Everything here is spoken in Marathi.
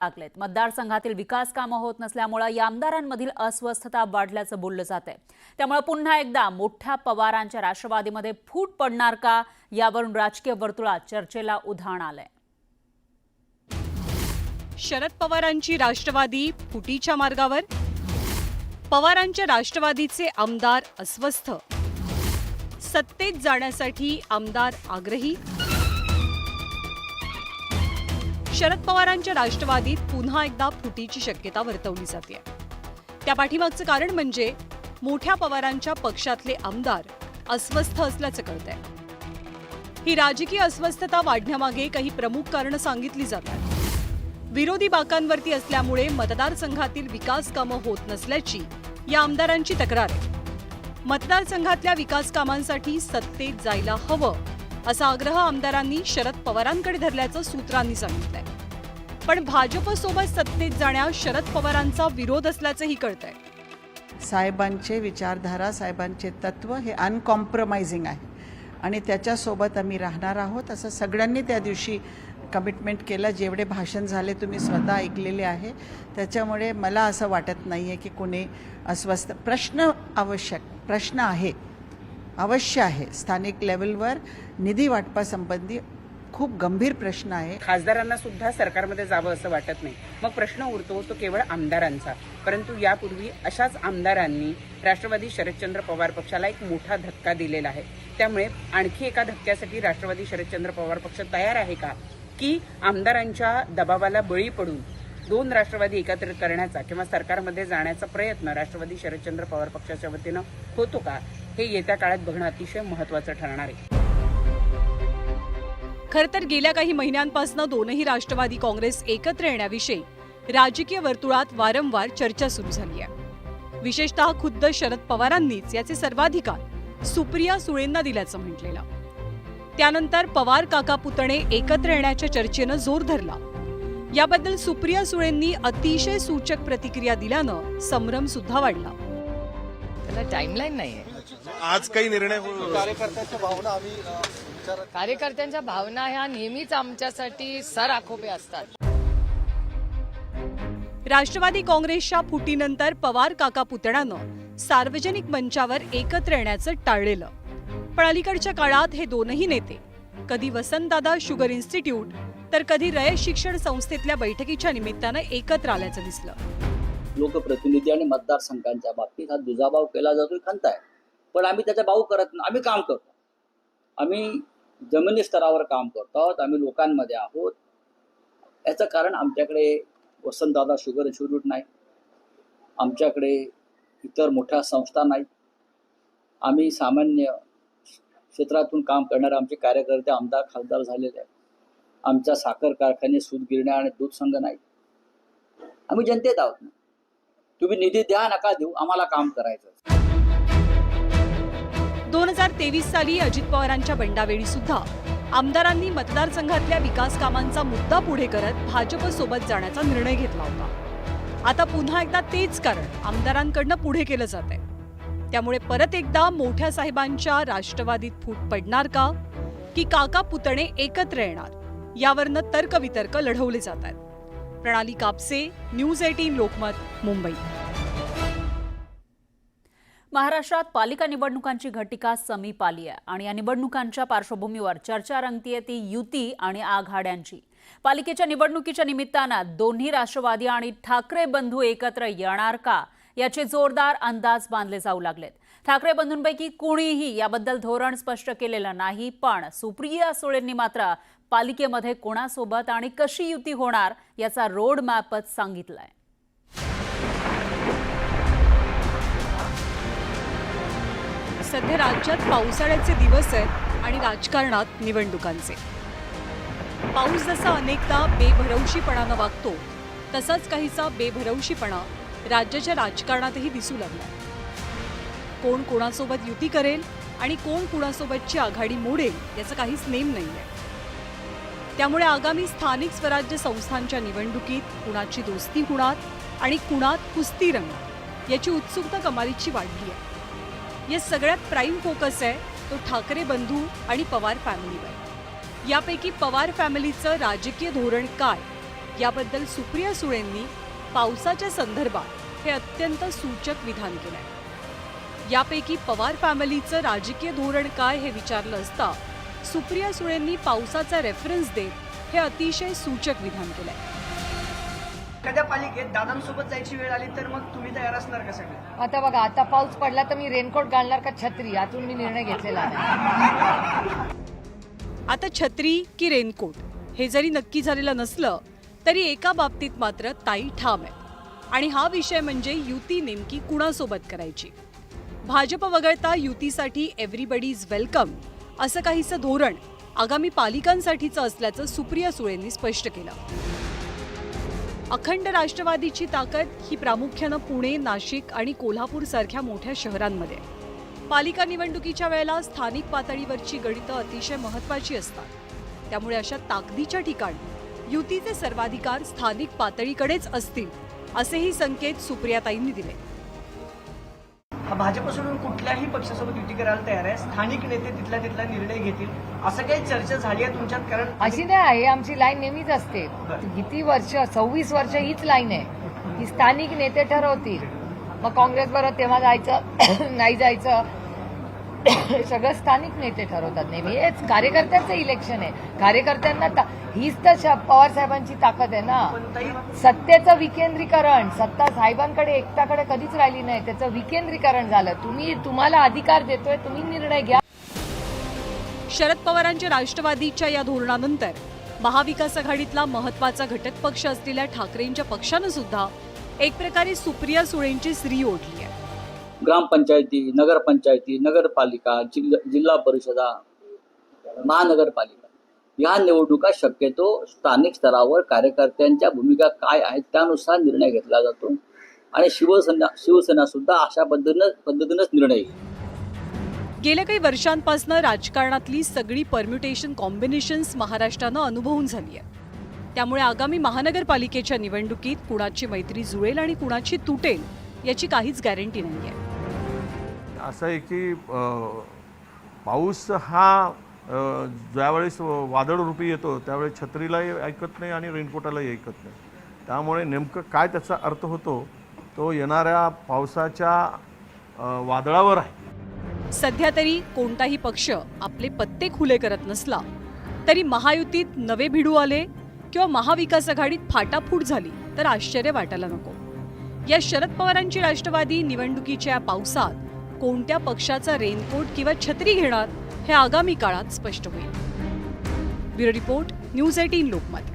लागलेत। मतदारसंघातील विकास कामं होत नसल्यामुळे या आमदारांमधील अस्वस्थता वाढल्याचं बोललं जातंय। त्यामुळे पुन्हा एकदा मोठ्या पवारांच्या राष्ट्रवादीमध्ये फूट पडणार का, यावरून राजकीय वर्तुळात चर्चेला उधाण आलंय। शरद पवारांची राष्ट्रवादी फुटीच्या मार्गावर, पवारांच्या राष्ट्रवादीचे आमदार अस्वस्थ, सत्तेत जाण्यासाठी आमदार आग्रही। शरद पवारांच्या राष्ट्रवादीत पुन्हा एकदा फुटीची शक्यता वर्तवली जाते। त्या पाठीमागचं कारण म्हणजे मोठ्या पवारांच्या पक्षातले आमदार अस्वस्थ असल्याचं कळतंय। ही राजकीय अस्वस्थता वाढण्यामागे काही प्रमुख कारणं सांगितली जातात। विरोधी बाकांवरती असल्यामुळे मतदारसंघातील विकास कामं होत नसल्याची या आमदारांची तक्रार आहे। मतदारसंघातल्या विकास कामांसाठी सत्तेत जायला हवं असा आग्रह आमदारांनी शरद पवारांकडे धरल्याचं सूत्रांनी सांगितलंय। पण भाजपसोबत सत्तेत जाण्यास शरद पवारांचा विरोध असल्याचंही कळतंय। साहेबांचे विचारधारा, साहेबांचे तत्व हे अनकॉम्प्रोमाइजिंग आहे आणि त्याच्यासोबत आम्ही राहणार आहोत असं सगळ्यांनी त्या दिवशी कमिटमेंट केलं। जेवढे भाषण झाले तुम्ही स्वतः ऐकलेले आहे, त्याच्यामुळे मला असं वाटत नाही आहे की कोणी अस्वस्थ। प्रश्न आहे, अवश्य आहे। स्थानिक लेवलवर निधी वाटपासंबंधी खूप गंभीर प्रश्न आहे। खासदारांना सुद्धा सरकारमध्ये जावं असं वाटत नाही। मग प्रश्न उरतो तो केवळ आमदारांचा। परंतु यापूर्वी अशाच आमदारांनी राष्ट्रवादी शरदचंद्र पवार पक्षाला एक मोठा धक्का दिलेला आहे। त्यामुळे आणखी एका धक्क्यासाठी राष्ट्रवादी शरदचंद्र पवार पक्ष तयार आहे का, की आमदारांच्या दबावाला बळी पडून दोन राष्ट्रवादी एकत्रित करण्याचा किंवा सरकारमध्ये जाण्याचा प्रयत्न राष्ट्रवादी शरदचंद्र पवार पक्षाच्या वतीनं होतो का, हे येत्या काळात बघणं अतिशय महत्त्वाचं ठरणार आहे। खरं तर गेल्या काही महिन्यांपासून दोनही राष्ट्रवादी काँग्रेस एकत्र येण्याविषयी राजकीय वर्तुळात वारंवार चर्चा सुरू झाली आहे। विशेषतः खुद्द शरद पवारांनीच याचे सर्वाधिकार सुप्रिया सुळेंना दिल्याचं म्हटलेलं। त्यानंतर पवार काका पुतणे एकत्र येण्याच्या चर्चेनं जोर धरला। याबद्दल सुप्रिया सुळेंनी अतिशय सूचक प्रतिक्रिया दिल्यानं संभ्रम सुद्धा वाढला। त्याला टाइमलाईन नाहीये। आज काही निर्णय कार्यकर्त्यांच्या भावना ह्या नेहमीच आमच्यासाठी सर आखोपे असतात। राष्ट्रवादी काँग्रेसच्या फुटीनंतर पवार काका पुतण्यानं सार्वजनिक मंचावर एकत्र येण्याचं टाळलेलं। पण अलीकडच्या काळात हे दोनही नेते कधी वसंतदादा शुगर इन्स्टिट्यूट तर कधी रयत शिक्षण संस्थेतल्या बैठकीच्या निमित्तानं एकत्र आल्याचं दिसलं। लोकप्रतिनिधी आणि मतदारसंघांच्या बाबतीत हा दुजाभाव केला जातो, खंत आहे। पण आम्ही त्याचा भाव करत नाही। आम्ही काम करतो, आम्ही जमिनी स्तरावर काम करतो आहोत, आम्ही लोकांमध्ये आहोत। याचं कारण आमच्याकडे वसंतदादा शुगर इन्स्टिट्यूट नाही, आमच्याकडे इतर मोठ्या संस्था नाहीत। आम्ही सामान्य क्षेत्रातून काम करणारे आमचे कार्यकर्ते आमदार खासदार झालेले आहेत। आमच्या साखर कारखाने, सूत गिरण्या आणि दूध संघ नाहीत। आम्ही जनतेत आहोत ना। तुम्ही निधी द्या नका देऊ, आम्हाला काम करायचं। 2023 साली अजित पवारांच्या बंडावेळी सुद्धा आमदारांनी मतदारसंघातल्या विकास कामांचा मुद्दा पुढे करत भाजपसोबत जाण्याचा निर्णय घेतला होता। आता पुन्हा एकदा तेच कारण आमदारांकडनं पुढे केलं जात आहे। त्यामुळे परत एकदा मोठ्या साहेबांच्या राष्ट्रवादीत फूट पडणार का, की काका पुतणे एकत्र येणार, यावरनं तर्कवितर्क लढवले जात आहेत। प्रणाली कापसे, न्यूज 18 लोकमत, मुंबई। महाराष्ट्रात पालिका निवडणुकांची घटिका समीप आली आहे आणि या निवडणुकांच्या पार्श्वभूमीवर चर्चा रंगतीये ती युती आणि आघाड्यांची। पालिकेच्या निवडणुकीच्या निमित्तानं दोन्ही राष्ट्रवादी आणि ठाकरे बंधू एकत्र येणार का, याचे जोरदार अंदाज बांधले जाऊ लागलेत। ठाकरे बंधूंपैकी कोणीही याबद्दल धोरण स्पष्ट केलेलं नाही, पण सुप्रिया सुळेंनी मात्र पालिकेमध्ये कोणासोबत आणि कशी युती होणार याचा रोड मॅपच सांगितलाय। सध्या राज्यात पावसाळ्याचे दिवस आहेत आणि राजकारणात निवडणुकांचे। पाऊस जसा अनेकदा बेभरवशीपणानं वागतो, तसाच काहीसा बेभरवशीपणा राज्याच्या राजकारणातही दिसू लागला। कोण कोणासोबत युती करेल आणि कोण कोणासोबतची आघाडी मोडेल याचं काहीच नेम नाहीये। त्यामुळे आगामी स्थानिक स्वराज्य संस्थांच्या निवडणुकीत कुणाची दोस्ती होणार आणि कुणात कुस्ती रंगणार याची उत्सुकता कमालीची वाढली आहे। या सगळ्यात प्राईम फोकस आहे तो ठाकरे बंधू आणि पवार फॅमिलीवर। यापैकी पवार फॅमिलीचं राजकीय धोरण काय याबद्दल सुप्रिया सुळेंनी पावसाच्या संदर्भात हे अत्यंत सूचक विधान केलंय। यापैकी पवार फॅमिलीचं राजकीय धोरण काय हे विचारलं असता सुप्रिया सुळेंनी पावसाचा रेफरन्स देत हे अतिशय सूचक विधान केलंय। एखाद्या पालिकेत दादांसोबत जायची वेळ आली तर मग तुम्ही तयार असणार का सगळे? आता बघा, आता पाऊस पडला तर मी रेनकोट घालणार का छत्री, यातून मी निर्णय घेतलेला आहे। आता छत्री की रेनकोट हे जरी नक्की झालेलं नसलं तरी एका बाबतीत मात्र ताई ठाम आहेत आणि हा विषय म्हणजे युती नेमकी कुणासोबत करायची। भाजप वगळता युतीसाठी एव्हरीबडी इज वेलकम असं काहीसं धोरण आगामी पालिकांसाठीचं असल्याचं सुप्रिया सुळेंनी स्पष्ट केलं। अखंड राष्ट्रवादीची ताकद ही प्रामुख्यानं पुणे, नाशिक आणि कोल्हापूर सारख्या मोठ्या शहरांमध्ये आहे। पालिका निवडणुकीच्या वेळेला स्थानिक पातळीवरची गणितं अतिशय महत्त्वाची असतात। त्यामुळे अशा ताकदीच्या ठिकाणी युतीचे सर्वाधिकार स्थानिक पातळीकडेच असतील असेही संकेत सुप्रियाताईंनी दिले। हा भाजप सोडून कुठल्याही पक्षासोबत युती करायला तयार आहे, स्थानिक नेते तिथला निर्णय घेतील असं काही चर्चा झाली आहे तुमच्यात? कारण अशी नाही आहे, आमची लाईन नेहमीच असते। किती वर्ष, 26 वर्ष हीच लाईन आहे की स्थानिक नेते ठरवतील, मग काँग्रेस बरोबर तेव्हा जायचं नाही जायचं सगळं स्थानिक नेते ठरवतात नेहमी। हेच कार्यकर्त्यांचं इलेक्शन आहे, कार्यकर्त्यांना हीच तर पवार साहेबांची ताकद आहे ना। सत्तेचं विकेंद्रीकरण, सत्ता साहेबांकडे एकट्याकडे कधीच राहिली नाही, त्याचं विकेंद्रीकरण झालं। तुम्हाला अधिकार देतोय, तुम्ही निर्णय घ्या। शरद पवारांच्या राष्ट्रवादीच्या या धोरणानंतर महाविकास आघाडीतला महत्वाचा घटक पक्ष असलेल्या ठाकरेंच्या पक्षानं सुद्धा एक प्रकारे सुप्रिया सुळेंची श्री ओढली आहे। ग्रामपंचायती, नगरपंचायती, नगरपालिका, जिल्हा परिषदा, महानगरपालिका या निवडणुका शक्यतो स्थानिक स्तरावर कार्यकर्त्यांच्या भूमिका काय आहेत त्यानुसार निर्णय घेतला जातो आणि शिवसेना सुद्धा अशा पद्धतीनंच निर्णय घेईल। गेल्या काही वर्षांपासून राजकारणातली सगळी परम्युटेशन कॉम्बिनेशन्स महाराष्ट्रानं अनुभवून झाली आहे। त्यामुळे आगामी महानगरपालिकेच्या निवडणुकीत कुणाची मैत्री जुळेल आणि कुणाची तुटेल याची काहीच गॅरंटी नाही आहे। असं आहे की पाऊस हा ज्यावेळेस वादळरूपी येतो त्यावेळेस छत्रीलाही ऐकत नाही आणि रेनकोटालाही ऐकत नाही। त्यामुळे नेमकं काय त्याचा अर्थ होतो तो येणाऱ्या पावसाच्या वादळावर आहे। सध्या तरी कोणताही पक्ष आपले पत्ते खुले करत नसला तरी महायुतीत नवे भिडू आले किंवा महाविकास आघाडीत फाटाफूट झाली तर आश्चर्य वाटायला नको। या शरद पवारांची राष्ट्रवादी निवडणुकीच्या पावसात कोणत्या पक्षाचा रेनकोट किंवा छत्री घेणार हे आगामी काळात स्पष्ट होईल। Bureau report, news 18 Lokmat.